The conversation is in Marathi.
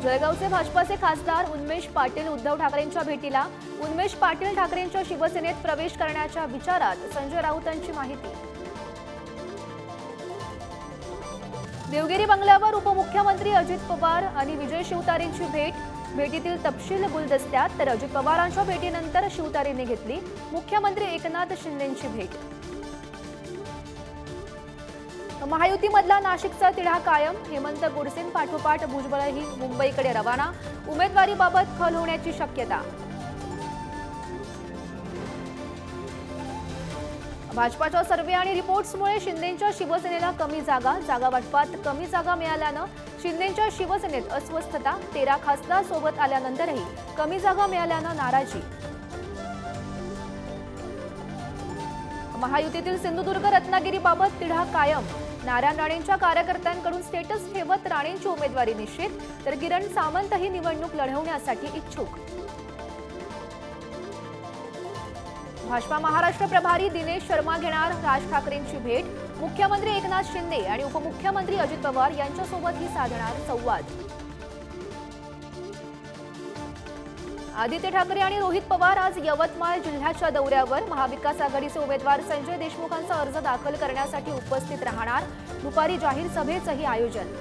जळगावचे भाजपाचे खासदार उन्मेष पाटील उद्धव ठाकरेंच्या भेटीला। उन्मेष पाटील ठाकरेंच्या शिवसेनेत प्रवेश करण्याच्या विचारात, संजय राऊतांची माहिती। देवगिरी बंगल्यावर उपमुख्यमंत्री अजित पवार आणि विजय शिवतारेंची भेट। भेटीतील तपशील गुलदस्त्यात, तर अजित पवारांच्या भेटीनंतर शिवतारेंनी घेतली मुख्यमंत्री एकनाथ शिंदेंची भेट। महायुतीमधला नाशिकचा तिढा कायम, हेमंत गोडसेंपाठोपाठ भुजबळही मुंबईकडे रवाना। उमेदवारीबाबत खल होण्याची शक्यता। भाजपाच्या सर्व्हे आणि रिपोर्ट्समुळे शिंदेंच्या शिवसेनेला कमी जागा वाटपात कमी जागा मिळाल्यानं शिंदेंच्या शिवसेनेत अस्वस्थता। 13 खासदार सोबत आल्यानंतरही कमी जागा मिळाल्यानं नाराजी। महायुतीतील सिंधुदुर्ग रत्नागिरीबाबत तिढा कायम, नारायण राणेंच्या कार्यकर्त्यांकडून स्टेटस ठेवत राणेंची उमेदवारी निश्चित, तर किरण सामंतही निवडणूक लढवण्यासाठी इच्छुक। भाजपा महाराष्ट्र प्रभारी दिनेश शर्मा घेणार राज ठाकरेंची भेट। मुख्यमंत्री एकनाथ शिंदे आणि उपमुख्यमंत्री अजित पवार यांच्यासोबतही साधणार संवाद। आदित्य ठाकरे आणि रोहित पवार आज यवतमाळ जिल्ह्याच्या दौऱ्यावर। महाविकास आघाडीचे उमेदवार संजय देशमुखांचा अर्ज दाखल करण्यासाठी उपस्थित राहणार। दुपारी जाहीर सभेचंही आयोजन।